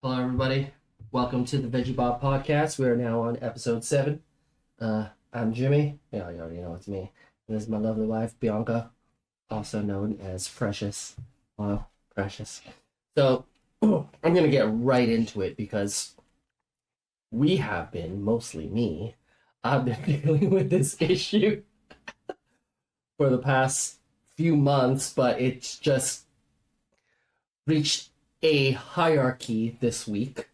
Hello, everybody. Welcome to the Veggie Bob Podcast. We are now on episode 7. I'm Jimmy. Yeah, you already know it's me. And this is my lovely wife, Bianca, also known as Precious. Wow, Precious. So, I'm going to get right into it because we have been, mostly me, I've been dealing with this issue for the past few months, but it's just reached a hierarchy this week,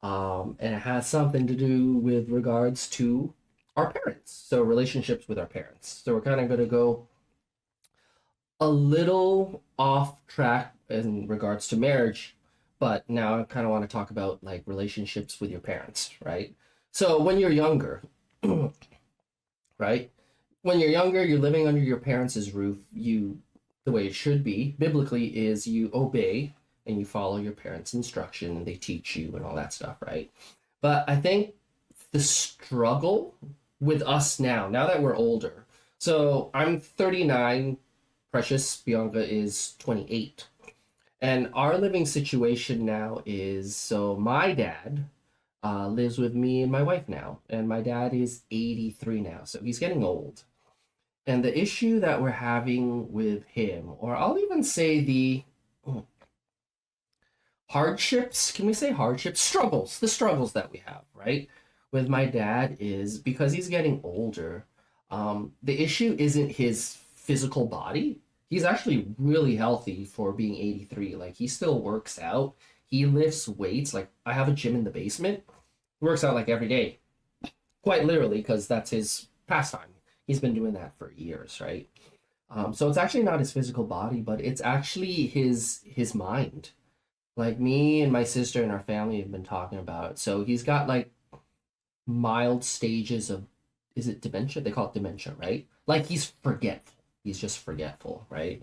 and it has something to do with regards to our parents. So relationships with our parents. So we're kind of going to go a little off track in regards to marriage, but now I kind of want to talk about like relationships with your parents, right? So when you're younger, right? When you're younger, you're living under your parents' roof. The way it should be biblically is you obey and you follow your parents' instruction and they teach you and all that stuff, right? But I think the struggle with us now that we're older. So I'm 39, Precious Bianca is 28. And our living situation now is so my dad lives with me and my wife now. And my dad is 83 now. So he's getting old. And the issue that we're having with him, or I'll even say the hardships, can we say hardships? Struggles, the struggles that we have, right? With my dad is because he's getting older. The issue isn't his physical body. He's actually really healthy for being 83. Like, he still works out. He lifts weights. Like, I have a gym in the basement. He works out like every day, quite literally, because that's his pastime. He's been doing that for years, right? So it's actually not his physical body, but it's actually his mind. Like, me and my sister and our family have been talking about it. So he's got like mild stages of, is it dementia? They call it dementia, right? Like, he's forgetful. He's just forgetful, right?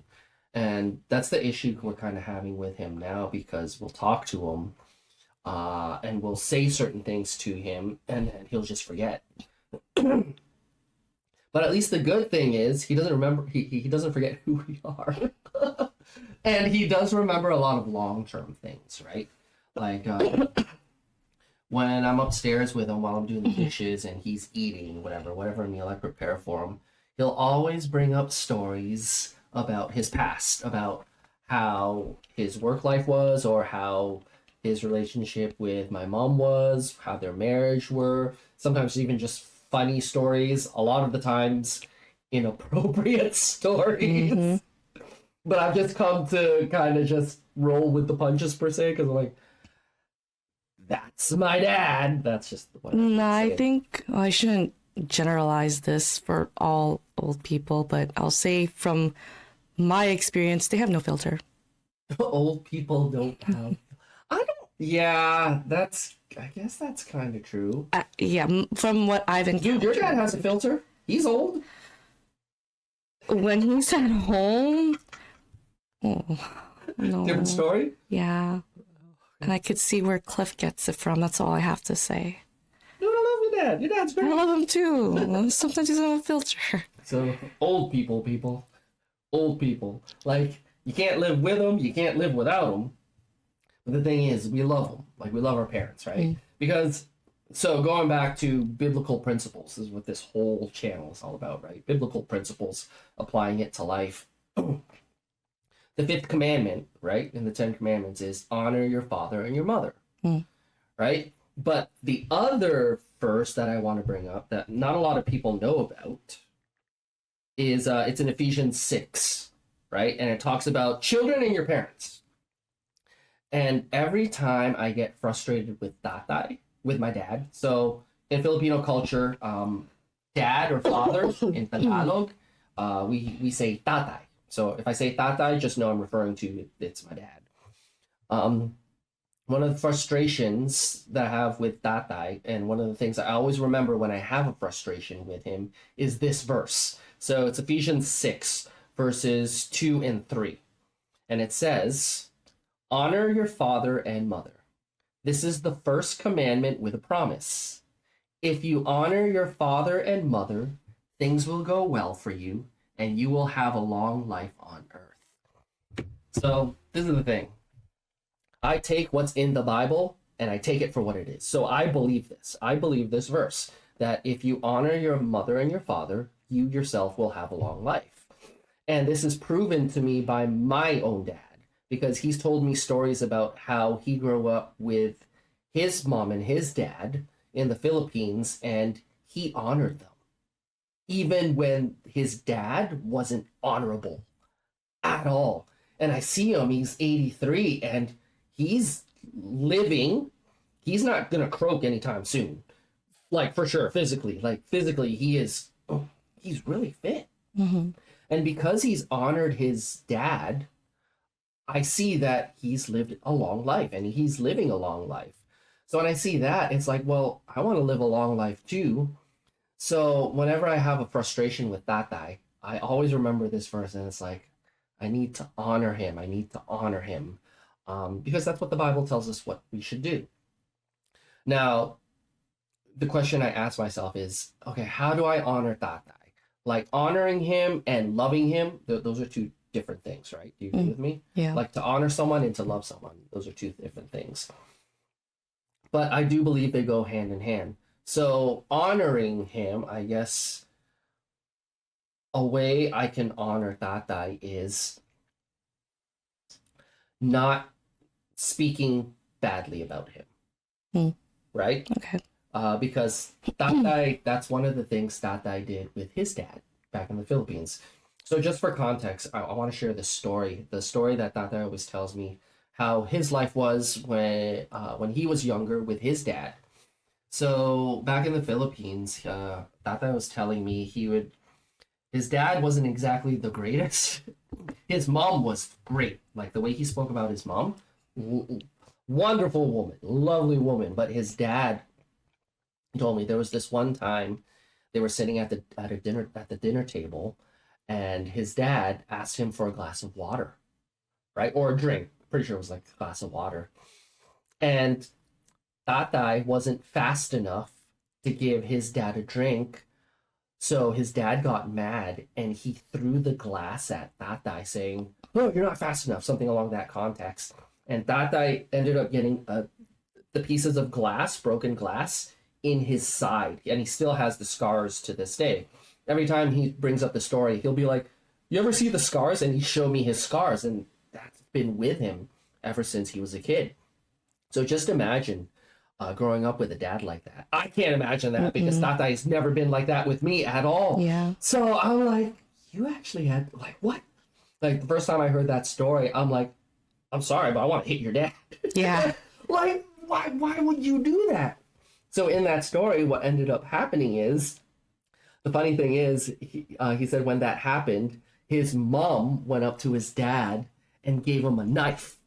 And that's the issue we're kind of having with him now, because we'll talk to him and we'll say certain things to him and he'll just forget. But at least the good thing is he doesn't remember, he doesn't forget who we are. And he does remember a lot of long-term things, right? Like when I'm upstairs with him while I'm doing the dishes and he's eating whatever meal I prepare for him, he'll always bring up stories about his past, about how his work life was, or how his relationship with my mom was, how their marriage were. Sometimes even just funny stories. A lot of the times, inappropriate stories. Mm-hmm. But I've just come to kind of just roll with the punches per se, because I'm like, that's my dad. That's just what No, I say. think I shouldn't generalize this for all old people, but I'll say from my experience, they have no filter. Old people don't have. I don't. Yeah, I guess that's kind of true. Yeah, from what I've Dude, your encountered. dad has a filter. He's old. When he's at home, oh, no. Different story. Yeah. And I could see where Cliff gets it from. That's all I have to say. No, I love your dad. Your dad's I great. love him too. Sometimes he doesn't have a filter. So old people, old people. Like, you can't live with them. You can't live without them. But the thing is, we love them. Like, we love our parents, right? Mm. Because, so going back to biblical principles is what this whole channel is all about, right? Biblical principles, applying it to life. The fifth commandment, right, in the Ten Commandments is honor your father and your mother, Mm. right? But the other verse that I want to bring up that not a lot of people know about is it's in Ephesians 6, right? And it talks about children and your parents. And every time I get frustrated with tatay, with my dad, so in Filipino culture, dad or father in Tagalog, we say tatay. So if I say tatay, just know I'm referring to it's my dad. One of the frustrations that I have with tatay, and one of the things I always remember when I have a frustration with him, is this verse. So it's Ephesians 6, verses 2 and 3. And it says, honor your father and mother. This is the first commandment with a promise. If you honor your father and mother, things will go well for you, and you will have a long life on earth. So, this is the thing. I take what's in the Bible and I take it for what it is. So I believe this. I believe this verse that if you honor your mother and your father, you yourself will have a long life. And this is proven to me by my own dad, because he's told me stories about how he grew up with his mom and his dad in the Philippines, and he honored them. Even when his dad wasn't honorable at all. And I see him, he's 83, and he's living. He's not going to croak anytime soon. Like, for sure, physically. Like, physically, he's really fit. Mm-hmm. And because he's honored his dad, I see that he's lived a long life, and he's living a long life. So when I see that, it's like, well, I want to live a long life too. So whenever I have a frustration with Tatay, I always remember this verse, and it's like, I need to honor him. I need to honor him, because that's what the Bible tells us what we should do. Now, the question I ask myself is, okay, how do I honor Tatay? Like, honoring him and loving him, those are two different things, right? Do you agree with me? Yeah. Like, to honor someone and to love someone, those are two different things. But I do believe they go hand in hand. So honoring him, I guess a way I can honor Tatay is not speaking badly about him. Hmm. Right? Okay. Because Tatay, that's one of the things Tatay did with his dad back in the Philippines. So just for context, I want to share the story that Tatay always tells me, how his life was when he was younger with his dad. So back in the Philippines, Tatay was telling me his dad wasn't exactly the greatest. His mom was great. Like, the way he spoke about his mom, wonderful woman, lovely woman. But his dad told me there was this one time they were sitting at the dinner table, and his dad asked him for a glass of water, right, or a drink. Pretty sure it was like a glass of water, and Tatay wasn't fast enough to give his dad a drink. So his dad got mad, and he threw the glass at Tatay, saying, "Oh, you're not fast enough," something along that context. And Tatay ended up getting the pieces of glass, broken glass, in his side, and he still has the scars to this day. Every time he brings up the story, he'll be like, "You ever see the scars?" And he showed me his scars, and that's been with him ever since he was a kid. So just imagine growing up with a dad like that. I can't imagine that, because Tatay has never been like that with me at all. Yeah. So I'm like, you actually had, like, what? Like, the first time I heard that story, I'm like, I'm sorry, but I want to hit your dad. Yeah. Like, why would you do that? So in that story, what ended up happening is, the funny thing is, he said when that happened, his mom went up to his dad and gave him a knife,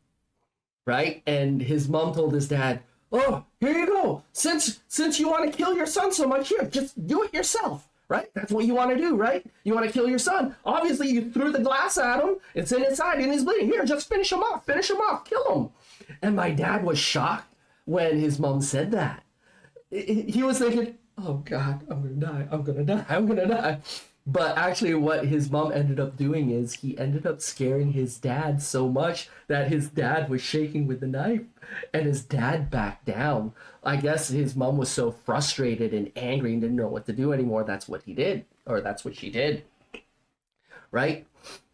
right? And his mom told his dad, "Oh, here you go. Since you want to kill your son so much, here, just do it yourself." Right? That's what you want to do, right? You want to kill your son. Obviously, you threw the glass at him. It's in his side, and he's bleeding. Here, just finish him off. Finish him off. Kill him. And my dad was shocked when his mom said that. He was thinking, "Oh, God, I'm going to die. I'm going to die. I'm going to die." But actually, what his mom ended up doing is he ended up scaring his dad so much that his dad was shaking with the knife, and his dad backed down. I guess his mom was so frustrated and angry and didn't know what to do anymore. That's what he did, or that's what she did. Right?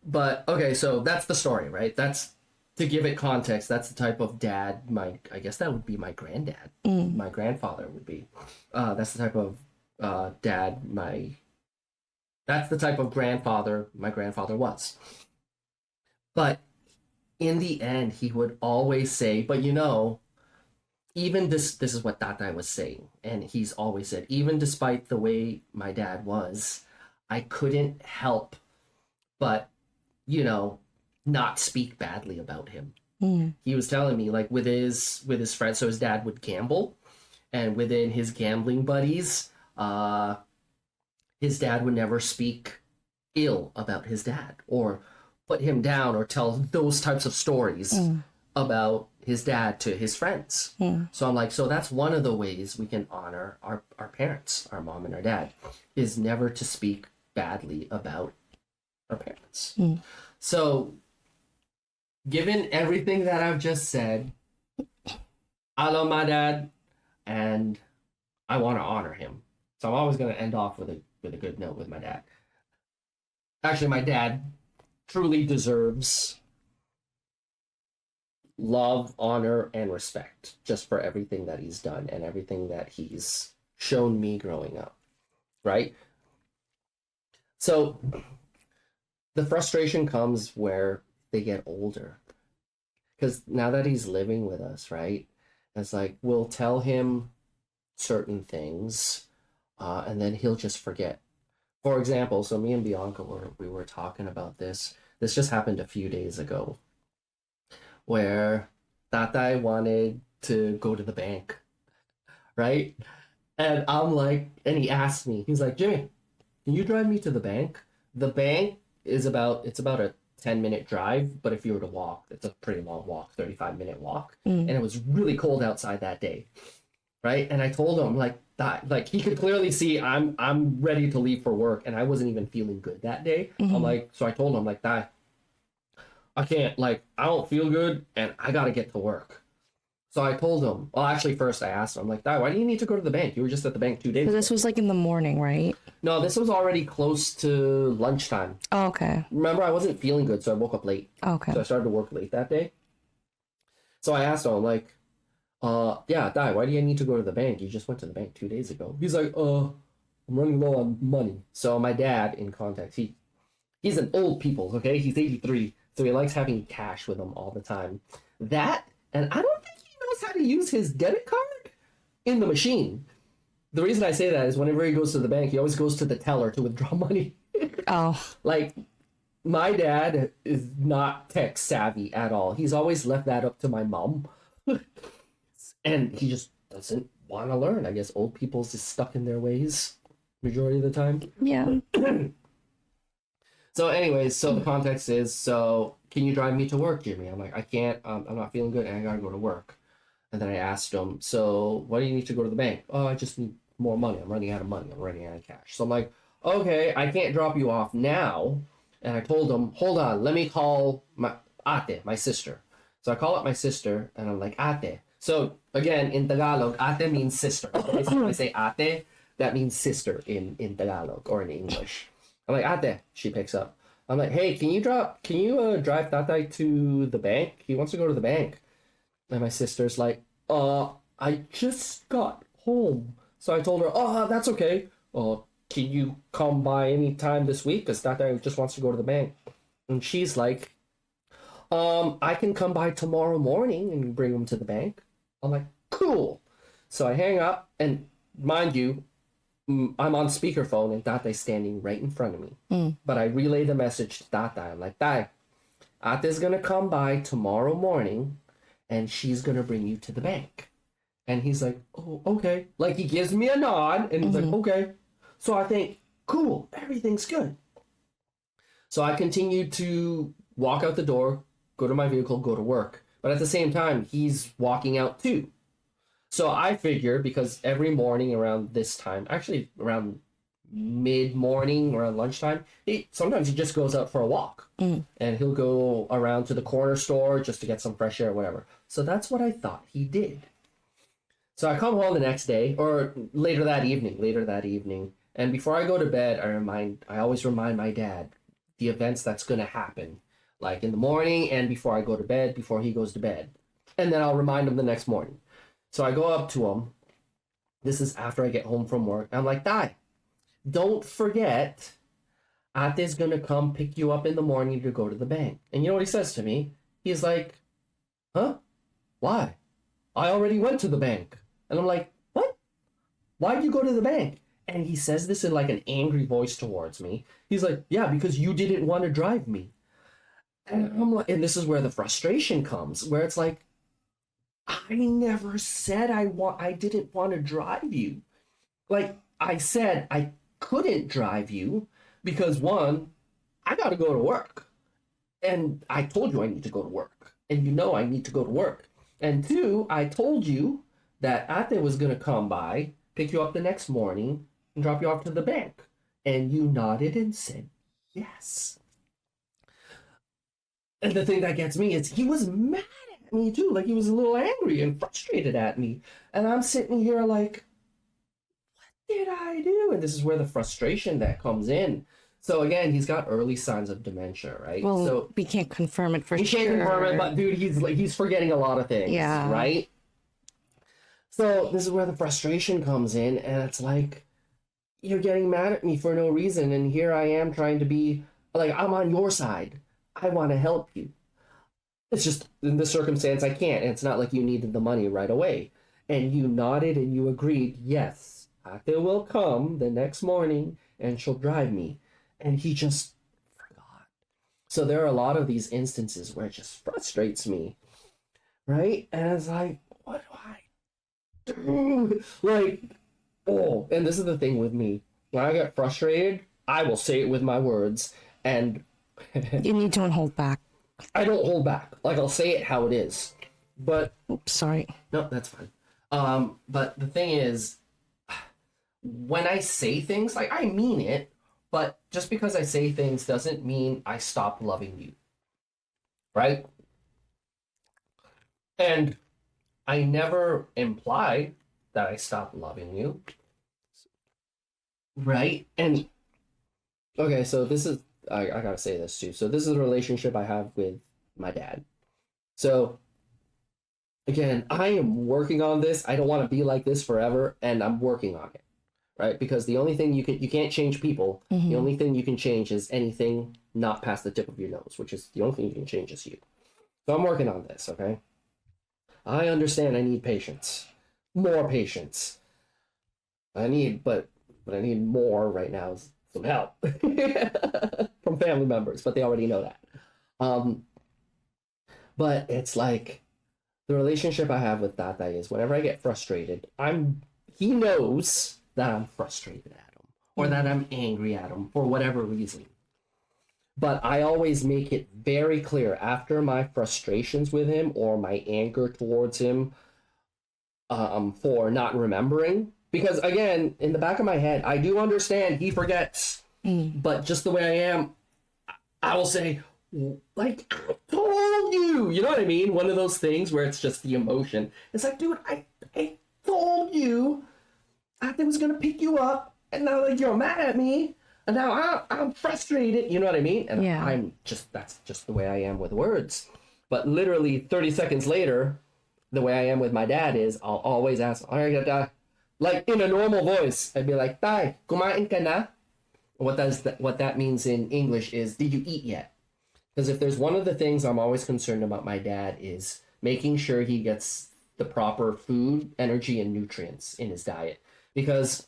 But, okay, so that's the story, right? That's, to give it context, that's the type of dad I guess that would be my granddad. My grandfather would be. That's the type of dad that's the type of grandfather my grandfather was. But in the end, he would always say, but even this is what Tatay was saying. And he's always said, even despite the way my dad was, I couldn't help but, not speak badly about him. He was telling me, like, with his friends, so his dad would gamble, and within his gambling buddies, his dad would never speak ill about his dad or put him down or tell those types of stories about his dad to his friends. So I'm like, so that's one of the ways we can honor our parents, our mom and our dad, is never to speak badly about our parents. So given everything that I've just said, I love my dad, and I want to honor him. So I'm always going to end off with a good note with my dad. Actually, my dad truly deserves love, honor, and respect just for everything that he's done and everything that he's shown me growing up, right? So the frustration comes where they get older. Because now that he's living with us, right? It's like we'll tell him certain things, and then he'll just forget. For example, so me and Bianca we were talking about this. This just happened a few days ago, where Tatai wanted to go to the bank, right? And I'm like, and he asked me, he's like, Jimmy, can you drive me to the bank? The bank is it's about a 10-minute drive, but if you were to walk, it's a pretty long walk, 35-minute walk. And it was really cold outside that day, right? And I told him like he could clearly see I'm ready to leave for work, and I wasn't even feeling good that day. I'm like, so I told him like that. I can't, like, I don't feel good and I gotta get to work. So I told him, well, actually, first I asked him, like, Dad, why do you need to go to the bank? You were just at the bank 2 days So ago. this was like in the morning, right? No, this was already close to lunchtime. Oh, okay. Remember, I wasn't feeling good, so I woke up late. Okay. So I started to work late that day. So I asked him, like, yeah, Dad, why do you need to go to the bank? You just went to the bank 2 days ago. He's like, I'm running low on money. So my dad, in context, he's an old people, okay? He's 83. So he likes having cash with him all the time. That, and I don't think he knows how to use his debit card in the machine. The reason I say that is whenever he goes to the bank, he always goes to the teller to withdraw money. Oh. Like, my dad is not tech savvy at all. He's always left that up to my mom. And he just doesn't want to learn. I guess old people's just stuck in their ways majority of the time. Yeah. So anyways, so the context is, so can you drive me to work, Jimmy? I'm like, I can't, I'm not feeling good and I gotta go to work. And then I asked him, so why do you need to go to the bank? Oh, I just need more money. I'm running out of money. I'm running out of cash. So I'm like, okay, I can't drop you off now. And I told him, hold on, let me call my ate, my sister. So I call up my sister and I'm like, ate. So again, in Tagalog, ate means sister. Okay? So when I say ate, that means sister in Tagalog or in English. I'm like, ate. She picks up. I'm like, hey, can you drive Tatay to the bank? He wants to go to the bank. And my sister's like, I just got home. So I told her, oh, that's okay. Can you come by any time this week? Because Tatay just wants to go to the bank. And she's like, I can come by tomorrow morning and bring him to the bank. I'm like, cool. So I hang up, and mind you, I'm on speakerphone and Tatay's standing right in front of me. But I relay the message to Tatay. I'm like, Tay, Ate's gonna come by tomorrow morning and she's gonna bring you to the bank. And he's like, oh, okay. Like, he gives me a nod and he's like, okay. So I think, cool, everything's good. So I continued to walk out the door, go to my vehicle, go to work. But at the same time, he's walking out too. So I figure, because every morning around this time, actually around mid-morning, around lunchtime, sometimes he just goes out for a walk. And he'll go around to the corner store just to get some fresh air or whatever. So that's what I thought he did. So I come home the next day, or later that evening, and before I go to bed, I always remind my dad the events that's going to happen, like in the morning and before I go to bed, before he goes to bed. And then I'll remind him the next morning. So I go up to him. This is after I get home from work. I'm like, Dad, don't forget, Ate's going to come pick you up in the morning to go to the bank. And you know what he says to me? He's like, huh? Why? I already went to the bank. And I'm like, what? Why'd you go to the bank? And he says this in like an angry voice towards me. He's like, yeah, because you didn't want to drive me. And I'm like, and this is where the frustration comes, where it's like, I never said I didn't want to drive you. Like, I said I couldn't drive you because, one, I got to go to work. And I told you I need to go to work. And you know I need to go to work. And two, I told you that Ate was going to come by, pick you up the next morning, and drop you off to the bank. And you nodded and said yes. And the thing that gets me is he was mad at at me too. Like he was a little angry and frustrated at me. And I'm sitting here like, what did I do? And this is where the frustration that comes in. So again, he's got early signs of dementia, right? Well, so we can't confirm it for we sure. can't confirm it, but dude, he's forgetting a lot of things, Yeah. right? So this is where the frustration comes in, and it's like, you're getting mad at me for no reason, and here I am trying to be like, I'm on your side. I want to help you. It's just in this circumstance I can't, and it's not like you needed the money right away. And you nodded and you agreed, yes, Ate will come the next morning and she'll drive me. And he just forgot. So there are a lot of these instances where it just frustrates me, right? And it's like, what do I do? Like, oh, and this is the thing with me. When I get frustrated, I will say it with my words, and You don't hold back. I don't hold back. Like, I'll say it how it is. But Oops, sorry. no, that's fine. But the thing is, when I say things, like, I mean it, but just because I say things doesn't mean I stop loving you. Right? And I never imply that I stop loving you. Right? And okay, so this is I gotta say this too. So this is a relationship I have with my dad. So again, I am working on this. I don't want to be like this forever, and I'm working on it. Right? Because the only thing you can't change people. The only thing you can change is anything not past the tip of your nose, which is the only thing you can change is you. So I'm working on this, okay? I understand I need patience. More patience. But I need more right now is some help from family members, but they already know that. But it's like the relationship I have with Tata is whenever I get frustrated, he knows that I'm frustrated at him or that I'm angry at him for whatever reason. But I always make it very clear after my frustrations with him or my anger towards him for not remembering. Because again, in the back of my head, I do understand he forgets. But just the way I am, I will say, like, I told you. You know what I mean? One of those things where it's just the emotion. It's like, dude, I told you I was going to pick you up. And now like, you're mad at me. And now I'm frustrated. You know what I mean? And Yeah. that's just the way I am with words. But literally 30 seconds later, the way I am with my dad is I'll always ask, like in a normal voice, I'd be like, Tay, kumain ka na? What that means in English is, did you eat yet? Because if there's one of the things I'm always concerned about my dad is making sure he gets the proper food, energy, and nutrients in his diet. Because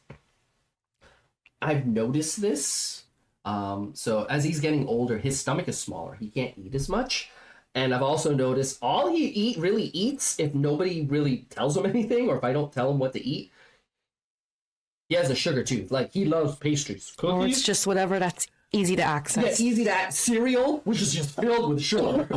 I've noticed this. So as he's getting older, his stomach is smaller. He can't eat as much. And I've also noticed all he really eats, if nobody really tells him anything, or if I don't tell him what to eat, he has a sugar tooth. Like, he loves pastries. Cookies. Or it's just whatever that's easy to access. Yeah, easy to cereal, which is just filled with sugar.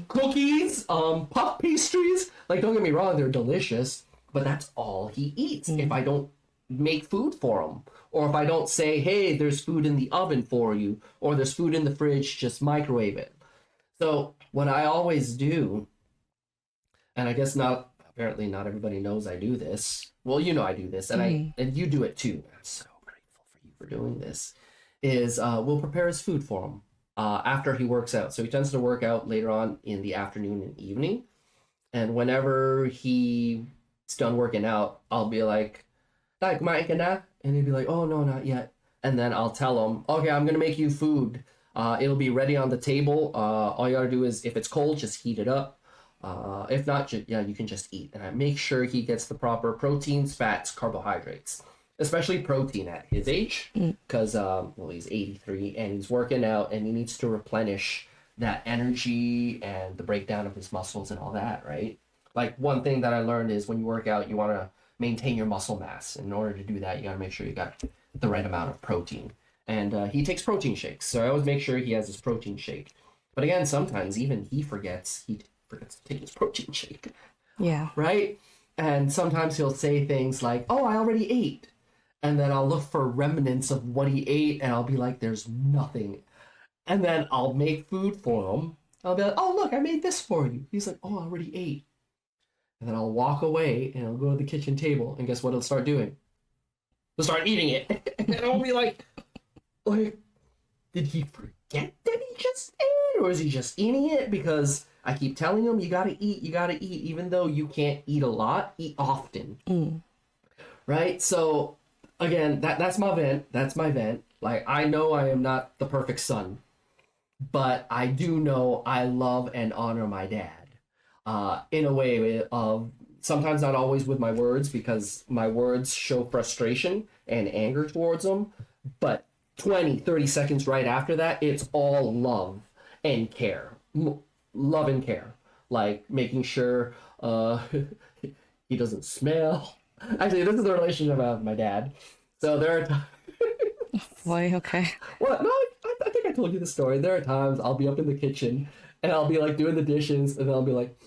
Cookies, puff pastries. Like, don't get me wrong, they're delicious, but that's all he eats. If I don't make food for him, or if I don't say, hey, there's food in the oven for you, or there's food in the fridge, just microwave it. So what I always do, and I guess apparently not everybody knows I do this. Well, you know I do this, and and you do it too. I'm so grateful for you for doing this. Is we'll prepare his food for him after he works out. So he tends to work out later on in the afternoon and evening. And whenever he's done working out, I'll be like, "Tay, kumain ka na?" And he'd be like, "Oh no, not yet." And then I'll tell him, "Okay, I'm gonna make you food. It'll be ready on the table. All you gotta do is, if it's cold, just heat it up. If not, you can just eat." And I make sure he gets the proper proteins, fats, carbohydrates, especially protein at his age, because he's 83 and he's working out and he needs to replenish that energy and the breakdown of his muscles and all that, right? Like, one thing that I learned is when you work out, you want to maintain your muscle mass. In order to do that, you got to make sure you got the right amount of protein. And he takes protein shakes, so I always make sure he has his protein shake. But again, sometimes even he forgets to take his protein shake. Yeah. Right? And sometimes he'll say things like, "Oh, I already ate." And then I'll look for remnants of what he ate, and I'll be like, "There's nothing." And then I'll make food for him, I'll be like, oh, look, I made this for you. He's like, oh, I already ate. And then I'll walk away and I'll go to the kitchen table, and guess what he'll start doing? He'll start eating it. And I'll be like, did he forget that he just ate? Or is he just eating it? Because I keep telling him, you gotta eat, even though you can't eat a lot, eat often. Right? So, again, that's my vent. That's my vent. Like, I know I am not the perfect son, but I do know I love and honor my dad. In a way of sometimes not always with my words, because my words show frustration and anger towards him, but 20, 30 seconds right after that, it's all love and care. Love and care. Like making sure he doesn't smell. Actually, this is the relationship I have with my dad. So there are times. Boy, okay. Well, no, I think I told you the story. There are times I'll be up in the kitchen and I'll be like doing the dishes, and then I'll be like,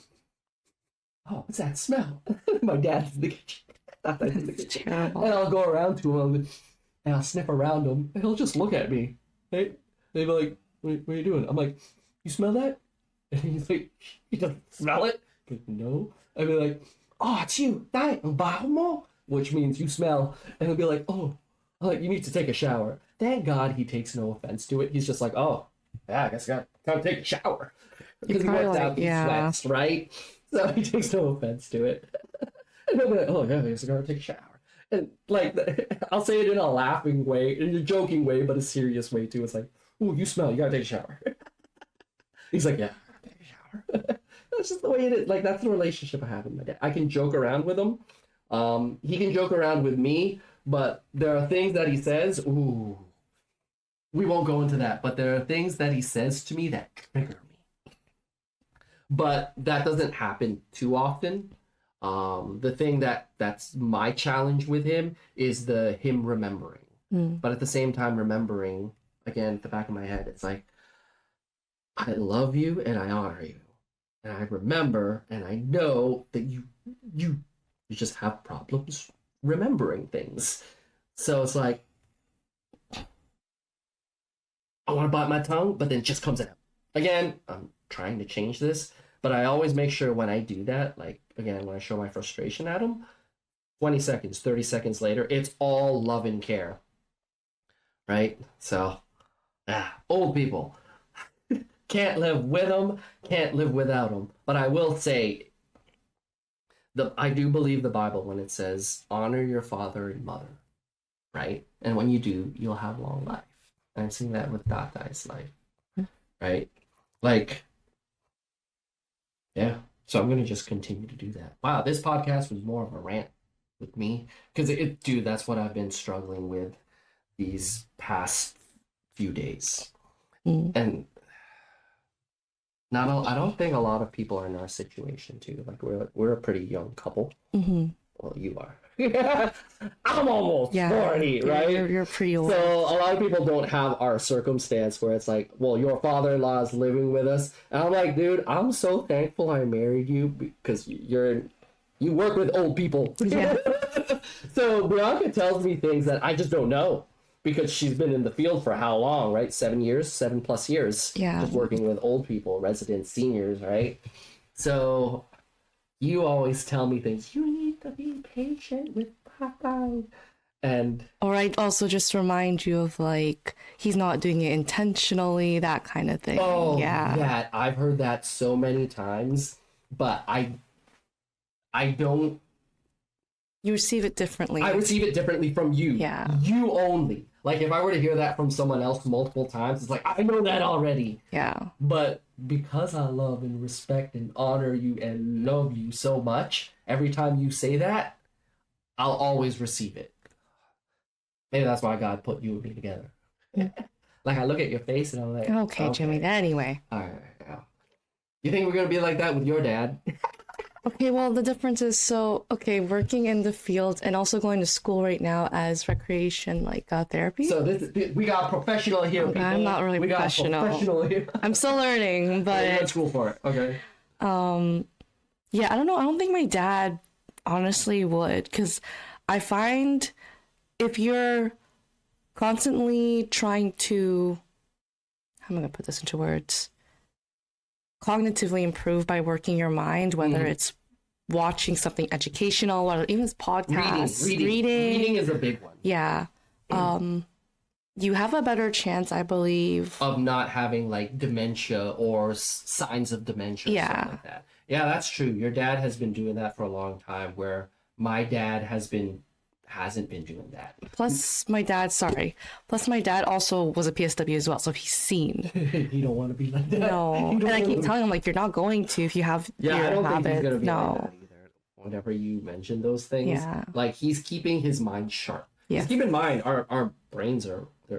oh, what's that smell? My dad's in the kitchen. I'm in the kitchen. Terrible. And I'll go around to him and I'll sniff around him, and he'll just look at me. Right? They'll be like, what are you doing? I'm like, you smell that? And he's like, he doesn't smell it? I'm like, no. I'd be like, oh, it's you. Which means you smell. And he'll be like, oh, I'm like, you need to take a shower. Thank God he takes no offense to it. He's just like, oh, yeah, I guess I got time to take a shower. Because he works out, he sweats, right? So he takes no offense to it. And I'll be like, oh, yeah, I guess I gotta take a shower. And like, I'll say it in a laughing way, in a joking way, but a serious way too. It's like, ooh, you smell, you gotta take a shower. He's like, yeah, I gotta take a shower. That's just the way it is. Like, that's the relationship I have with my dad. I can joke around with him. He can joke around with me, but there are things that he says, ooh, we won't go into that, but there are things that he says to me that trigger me. But that doesn't happen too often. The thing that's my challenge with him is him remembering. But at the same time, remembering, again, at the back of my head, it's like, I love you and I honor you. And I remember and I know that you just have problems remembering things. So it's like, I want to bite my tongue, but then it just comes out. Again, I'm trying to change this, but I always make sure when I do that, like, again, when I show my frustration at him, 20 seconds, 30 seconds later, it's all love and care. Right? So, old people. Can't live with them, can't live without them. But I will say, I do believe the Bible when it says, honor your father and mother. Right? And when you do, you'll have long life. And I've seen that with Datai's life. Right? Like, yeah. So I'm gonna just continue to do that. Wow, this podcast was more of a rant with me, because dude, that's what I've been struggling with these past few days. And I don't think a lot of people are in our situation too. Like, we're a pretty young couple. Well, you are. I'm almost 40, right? You're pretty old. So a lot of people don't have our circumstance where it's like, well, your father-in-law is living with us. And I'm like, dude, I'm so thankful I married you, because you work with old people. Yeah. So Bianca tells me things that I just don't know, because she's been in the field for how long, right? 7+ years. Yeah. Just working with old people, residents, seniors, right? So you always tell me things. You need to be patient with Papa. And or I also just remind you of, like, he's not doing it intentionally, that kind of thing. oh, Yeah. that I've heard that so many times, but I don't. You receive it differently. I receive it differently from you. Yeah. You only. Like, if I were to hear that from someone else multiple times, it's like, I know that already. Yeah. But because I love and respect and honor you and love you so much, every time you say that, I'll always receive it. Maybe that's why God put you and me together. Like, I look at your face and I'm like, Okay, Jimmy. Anyway. All right. Yeah. You think we're going to be like that with your dad? Okay, well, the difference is, working in the field and also going to school right now as recreation, like therapy. So we got a professional here. Okay, I'm not really we professional. Got a professional here. I'm still learning, You went but to school for it. Okay. yeah, I don't know. I don't think my dad honestly would, because I find if you're constantly trying to, how am I gonna put this into words? cognitively improve by working your mind, whether it's watching something educational or even podcasts, reading is a big one. Yeah. You have a better chance, I believe. Of not having like dementia or signs of dementia, or something like that. Yeah, that's true. Your dad has been doing that for a long time, where my dad hasn't been doing that. Plus my dad also was a PSW as well, so he's seen. You don't want to be like that. No, and I keep telling him like, you're not going to if you have your I don't think he's habit. gonna be No. like that either. Whenever you mention those things, Yeah. like he's keeping his mind sharp. Yeah. Just keep in mind, our brains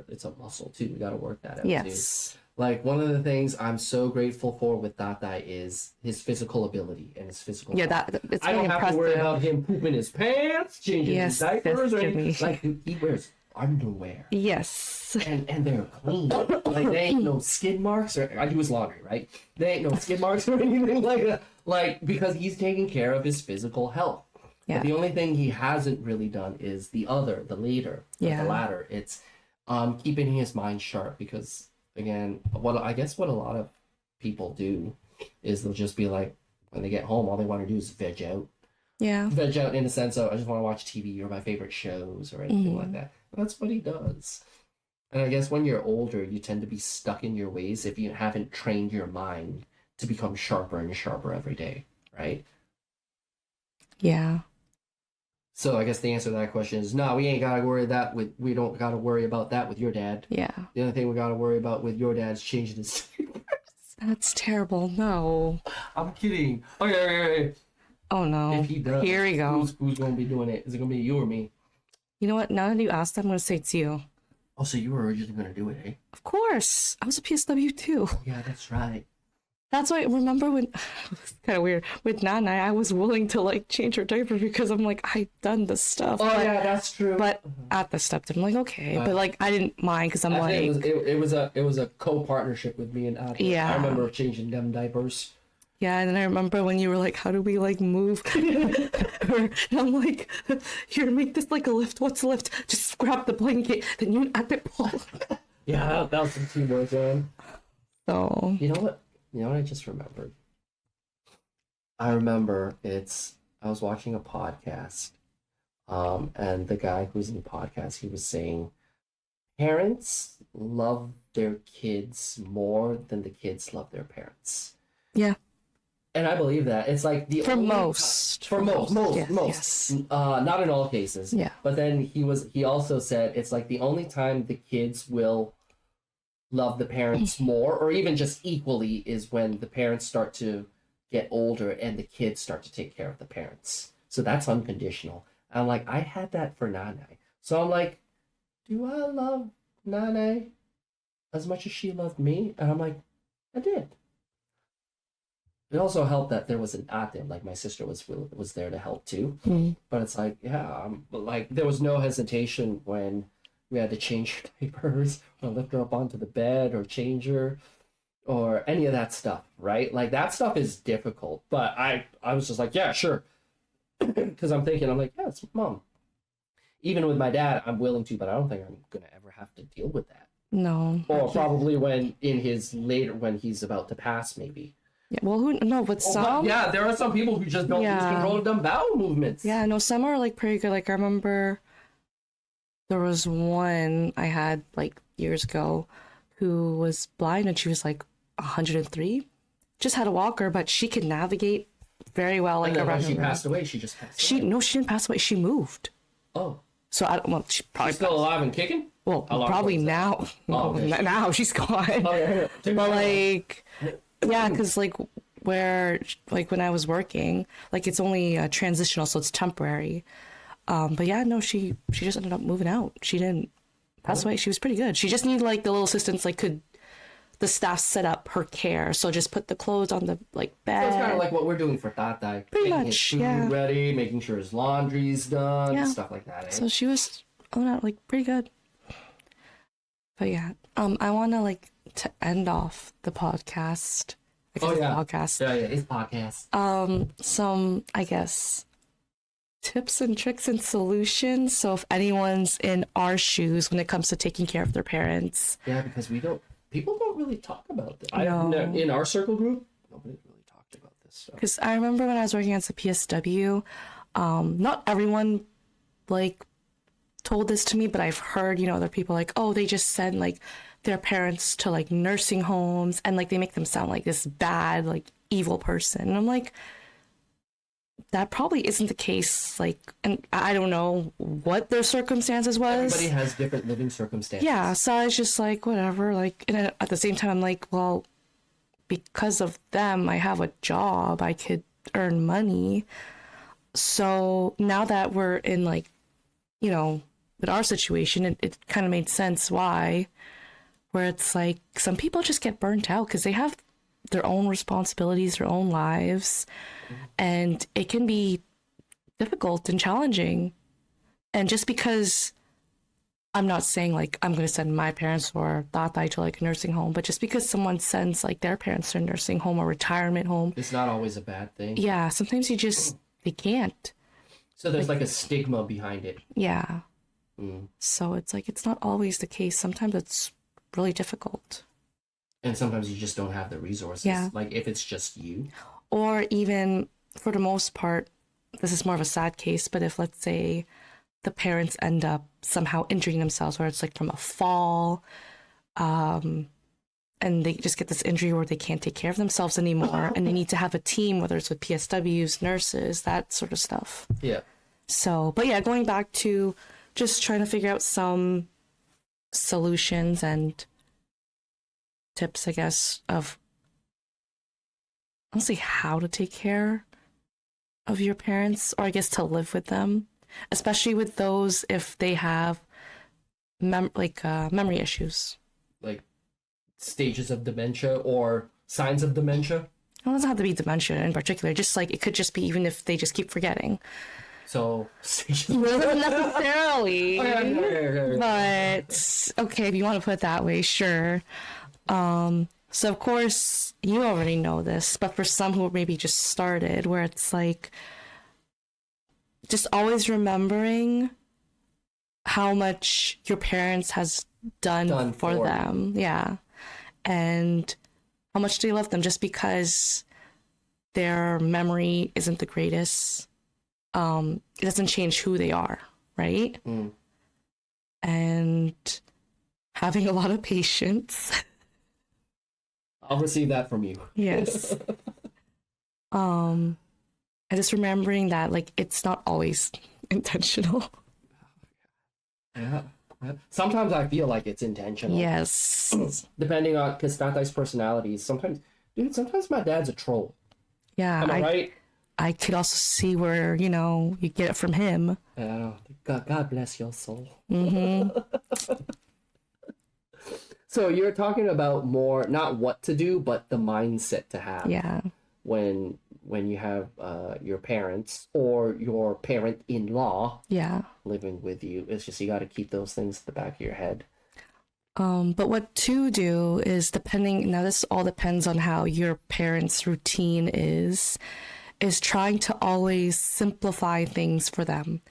it's a muscle too. We got to work that out Yes. too. Like one of the things I'm so grateful for with Tatai is his physical ability and his physical. Yeah, health. it's I really don't have impressive. to worry about him pooping his pants, changing Yes, his diapers, yes, or anything. Jimmy. Like he wears underwear. Yes. And they're clean. Like they ain't no skid marks, or I do his laundry, right? They ain't no skid marks or anything like that. Like because he's taking care of his physical health. Yeah. But the only thing he hasn't really done is the latter. It's keeping his mind sharp, because again, what a lot of people do is they'll just be like, when they get home, all they want to do is veg out. Yeah. Veg out in the sense of I just want to watch TV or my favorite shows or anything like that. And that's what he does. And I guess when you're older, you tend to be stuck in your ways if you haven't trained your mind to become sharper and sharper every day, right? Yeah. So I guess the answer to that question is no. We we don't gotta worry about that with your dad. Yeah. The only thing we gotta worry about with your dad's changing his. That's terrible. No. I'm kidding. Okay. Oh no. If he does, Here we go. Who's gonna be doing it? Is it gonna be you or me? You know what? Now that you asked, I'm gonna say it's you. Oh, so you were originally gonna do it, eh? Of course. I was a PSW too. Yeah, that's right. That's why, remember when, it's kind of weird, with Nana, I was willing to like change her diaper because I'm like, I've done this stuff. Oh yeah, that's true. But at the step, I'm like, okay. But like, I didn't mind because I'm like, it was a co-partnership with me and Adi. Yeah. I remember changing them diapers. yeah. And then I remember when you were like, how do we like move? And I'm like, here, make this like a lift. What's a lift? Just grab the blanket. Then you at the pull. Yeah, that was some teamwork, man. So, You know what? I just remembered. I remember I was watching a podcast, and the guy who's in the podcast, he was saying, parents love their kids more than the kids love their parents. yeah. And I believe that. It's like the For only most. For most. Yes. Not in all cases. Yeah. But then he also said it's like the only time the kids will love the parents more, or even just equally, is when the parents start to get older and the kids start to take care of the parents. So that's unconditional. And I'm like, I had that for Nana. So I'm like, do I love Nana as much as she loved me? And I'm like, I did. It also helped that there was an ate, like my sister was there to help too. Mm. But it's like, yeah, like there was no hesitation when we had to change her diapers or lift her up onto the bed or change her or any of that stuff, right? Like that stuff is difficult. But I was just like, yeah, sure. Because I'm like, yeah, it's mom. Even with my dad, I'm willing to, but I don't think I'm going to ever have to deal with that. No. Or probably when he's about to pass, maybe. Yeah, well, with some. Yeah, there are some people who just don't lose control of them bowel movements. Yeah, no, some are like pretty good. Like I remember there was one I had like years ago who was blind and she was like 103. Just had a walker, but she could navigate very well. Like And then when around she the room. passed away, she just passed She didn't pass away. She moved. Oh. So I don't. Well, she probably She's still alive and kicking? Well, How long probably was that? now. Oh, okay. Now she's gone. Oh, yeah. But like, yeah, because like when I was working, like it's only transitional, so it's temporary. But yeah, no, she just ended up moving out. She didn't pass away. She was pretty good. She just needed like the little assistants, like the staff set up her care. So just put the clothes on the like bed. So it's kind of like what we're doing for Tatai. Pretty Making much, his food yeah. ready, making sure his laundry's done, Yeah. stuff like that. Eh? So she was like pretty good. But yeah, I want to like to end off the podcast. Podcast. Yeah, his podcast. Some, I guess, tips and tricks and solutions. So if anyone's in our shoes when it comes to taking care of their parents. Yeah, because people don't really talk about that. No. In our circle group, nobody really talked about this stuff. Because I remember when I was working as a PSW, not everyone like told this to me, but I've heard, other people like, oh, they just send like their parents to like nursing homes and like they make them sound like this bad, like evil person. And I'm like, that probably isn't the case. Like, and I don't know what their circumstances was. Everybody has different living circumstances. Yeah, so I was just like, whatever. Like, and at the same time, I'm like, well, because of them, I have a job. I could earn money. So now that we're in like, with our situation, it kind of made sense why. Where it's like some people just get burnt out because they have their own responsibilities, their own lives, and it can be difficult and challenging. And just because I'm not saying like I'm going to send my parents or Tatai to like a nursing home, but just because someone sends like their parents to a nursing home or retirement home, it's not always a bad thing. Yeah, sometimes they can't. So there's like a stigma behind it. Yeah. Mm. So it's like it's not always the case. Sometimes it's really difficult. And sometimes you just don't have the resources. Yeah. Like if it's just you. Or even for the most part, this is more of a sad case, but if let's say the parents end up somehow injuring themselves, or it's like from a fall, and they just get this injury where they can't take care of themselves anymore, and they need to have a team, whether it's with PSWs, nurses, that sort of stuff. Yeah. So, but yeah, going back to just trying to figure out some solutions and tips, I guess, of honestly how to take care of your parents, or I guess to live with them, especially with those if they have memory issues. Like stages of dementia or signs of dementia. It doesn't have to be dementia in particular. Just like it could just be even if they just keep forgetting. So stages. Not necessarily. Okay. But okay, if you want to put it that way, sure. So of course you already know this, but for some who maybe just started, where it's like just always remembering how much your parents has done for them. Yeah. And how much they love them, just because their memory isn't the greatest. It doesn't change who they are, right? Mm. And having a lot of patience. I'll receive that from you. Yes. And just remembering that like it's not always intentional. Yeah. Sometimes I feel like it's intentional. Yes. Depending on, because Tatai's personality is sometimes my dad's a troll. Yeah. Am I right? I could also see where, you get it from him. God bless your soul. Mm-hmm. So you're talking about more, not what to do, but the mindset to have. Yeah. When you have your parents or your parent-in-law Yeah. living with you. It's just you got to keep those things at the back of your head. But what to do is now this all depends on how your parents' routine is trying to always simplify things for them.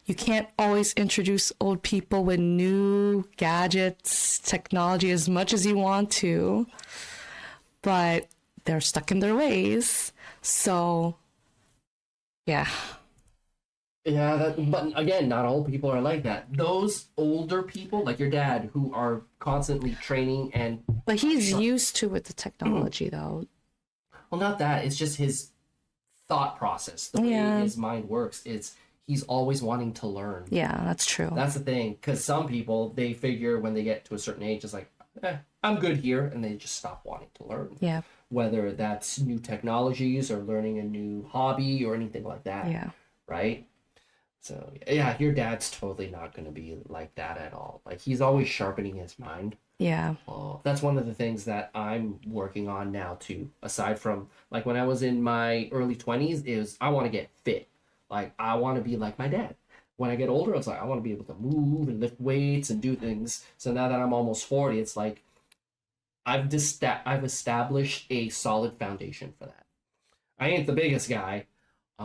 You can't always introduce old people with new gadgets, technology as much as you want to, but they're stuck in their ways. So, yeah. Yeah, but again, not all people are like that. Those older people, like your dad, who are constantly training and... But he's used to with the technology, though. Well, not that. It's just his thought process. The way his mind works. He's always wanting to learn. Yeah, that's true. That's the thing. Because some people, they figure when they get to a certain age, it's like, I'm good here. And they just stop wanting to learn. Yeah. Whether that's new technologies or learning a new hobby or anything like that. Yeah. Right? So, yeah, your dad's totally not going to be like that at all. Like, he's always sharpening his mind. Yeah. That's one of the things that I'm working on now, too. Aside from, like, when I was in my early 20s, is I want to get fit. Like, I want to be like my dad. When I get older, I was like, I want to be able to move and lift weights and do things. So now that I'm almost 40, it's like, I've established a solid foundation for that. I ain't the biggest guy, but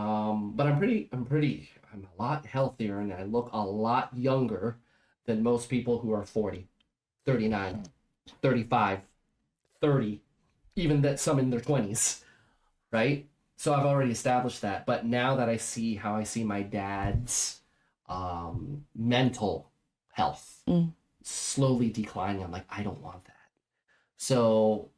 I'm a lot healthier and I look a lot younger than most people who are 40, 39, 35, 30. even that some in their 20s, right? So I've already established that. But now that I see how I see my dad's mental health slowly declining, I'm like, I don't want that. So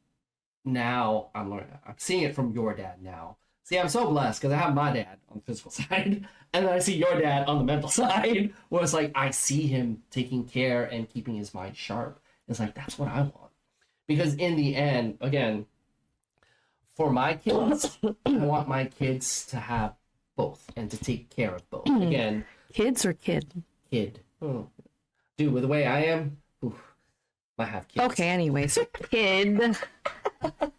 now I'm learning. I'm seeing it from your dad now. See, I'm so blessed because I have my dad on the physical side, and then I see your dad on the mental side, where it's like I see him taking care and keeping his mind sharp. It's like that's what I want. Because in the end, again, for my kids, I want my kids to have both and to take care of both. Again, Kids or kid? kid. Oh. Dude, with the way I am, I have kids. Okay, anyways, kid. I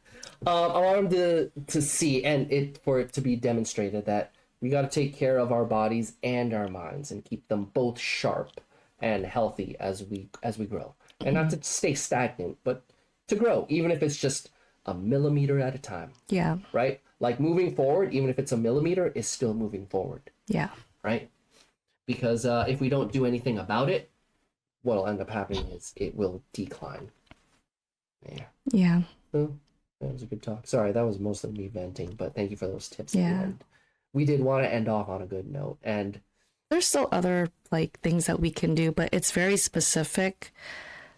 want them to see and for it to be demonstrated that we got to take care of our bodies and our minds and keep them both sharp and healthy as we grow, and not to stay stagnant, but to grow, even if it's just a millimeter at a time. Yeah. Right? Like moving forward, even if it's a millimeter, is still moving forward. Yeah. Right? Because if we don't do anything about it, what'll end up happening is it will decline. Yeah. Yeah. Well, that was a good talk. Sorry, that was mostly me venting, but thank you for those tips. Yeah. At the end. We did want to end off on a good note, and There's still other like things that we can do, but it's very specific.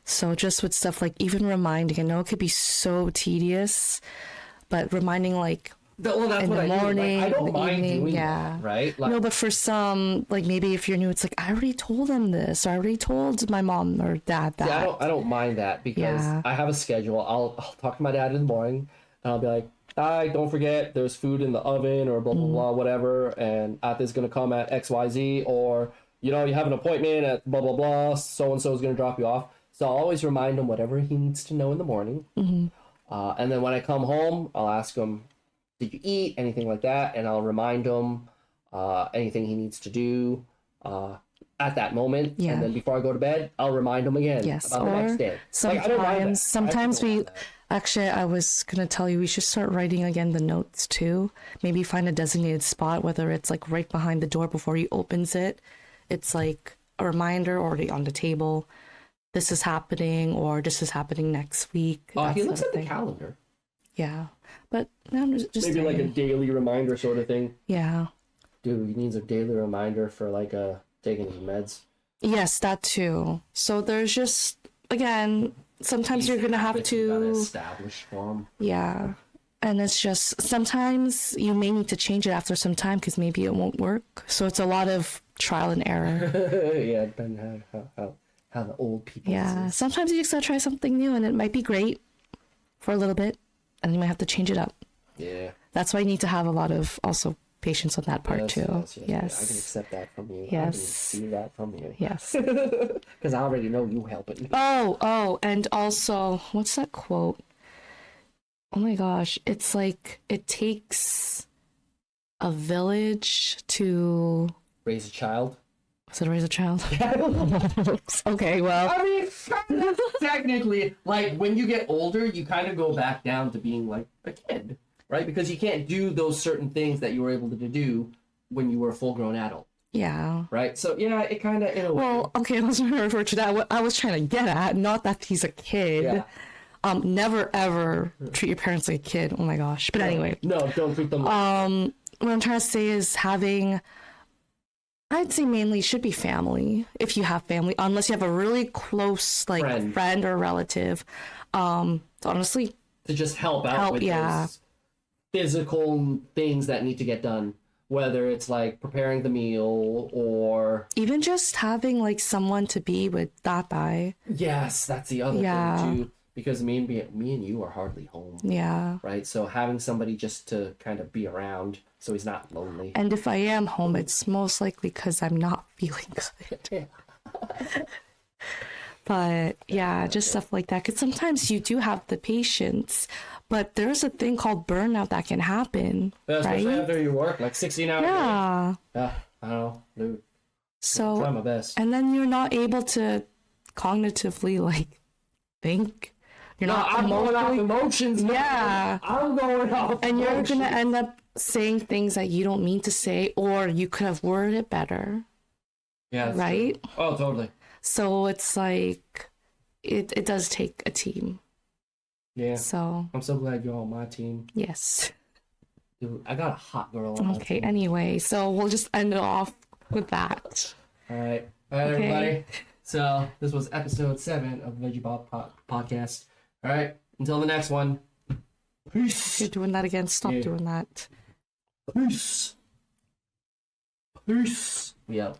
So just with stuff like even reminding, I know it could be so tedious, but reminding like that's in what the I morning, do. Like, I in don't the mind evening, doing yeah. that, right? Like, no, but for some, like maybe if you're new, it's like I already told them this, or I already told my mom or dad that. yeah, I don't mind that because Yeah. I have a schedule. I'll talk to my dad in the morning, and I'll be like, "Hi, don't forget, there's food in the oven, or blah blah blah, whatever, and Atha's gonna come at XYZ, or you have an appointment at blah blah blah. So and so is gonna drop you off." So I'll always remind him whatever he needs to know in the morning, and then when I come home, I'll ask him, "Did you eat?" Anything like that, and I'll remind him anything he needs to do at that moment. Yeah. And then before I go to bed, I'll remind him again Yes, about the or next day. Like, I don't mind that. sometimes I we don't mind actually I was gonna tell you we should start writing again the notes too. Maybe find a designated spot, whether it's like right behind the door before he opens it. It's like a reminder already on the table. This is happening, or this is happening next week. that. He that looks sort at of the thing. calendar. Yeah, but I'm just Maybe like a saying. daily reminder sort of thing. Yeah. Dude, he needs a daily reminder for like taking his meds. Yes, that too. So there's just again, sometimes you're gonna have Habits we gotta to. establish for him. Yeah. And it's just sometimes you may need to change it after some time because maybe it won't work. So it's a lot of trial and error. Yeah, depending how the old people. Yeah. Sometimes you just gotta try something new and it might be great for a little bit and you might have to change it up. Yeah. That's why you need to have a lot of also patience on that part Yes, too. yes. I can accept that from you. Yes. I can see that from you. Yes. Because I already know you helping me. Oh, and also, what's that quote? Oh my gosh, it's like it takes a village to Raise a child. was it raise a child? Okay, well, I mean, technically, like when you get older, you kind of go back down to being like a kid, right? Because you can't do those certain things that you were able to do when you were a full-grown adult, yeah. right? So yeah, it kind of in a way. Well, okay, let's refer to that. What I was trying to get at, not that he's a kid. Yeah. Never ever treat your parents like a kid. Oh my gosh. But anyway, No, don't treat them. what I'm trying to say is having, I'd say mainly should be family if you have family, unless you have a really close like friend or relative. Honestly, to just help out with those physical things that need to get done, whether it's like preparing the meal or even just having like someone to be with Tatai. yes, that's the other thing too. Because me and you are hardly home, Yeah. right? So having somebody just to kind of be around, so he's not lonely. And if I am home, it's most likely because I'm not feeling good. But yeah, just stuff like that. Because sometimes you do have the patience, but there's a thing called burnout that can happen, Especially right? after you work like 16 hours. Yeah. Yeah, I don't know, dude. So, Try my best. and then you're not able to cognitively like think. You're not I'm going off emotionally. emotions. Man. Yeah. I'm going off. And you're emotions. gonna end up saying things that you don't mean to say, or you could have worded it better, yeah, that's right? true. Oh, totally. So it's like it does take a team. Yeah. So I'm so glad you're on my team. yes. Dude, I got a hot girl on my Okay. team. Anyway, so we'll just end it off with that. All right. All right, Okay. everybody. So this was episode 7 of the Veggie Bob Podcast. All right. Until the next one. Peace. You're doing that again. Stop Yeah. doing that. Peace. Peace. We out.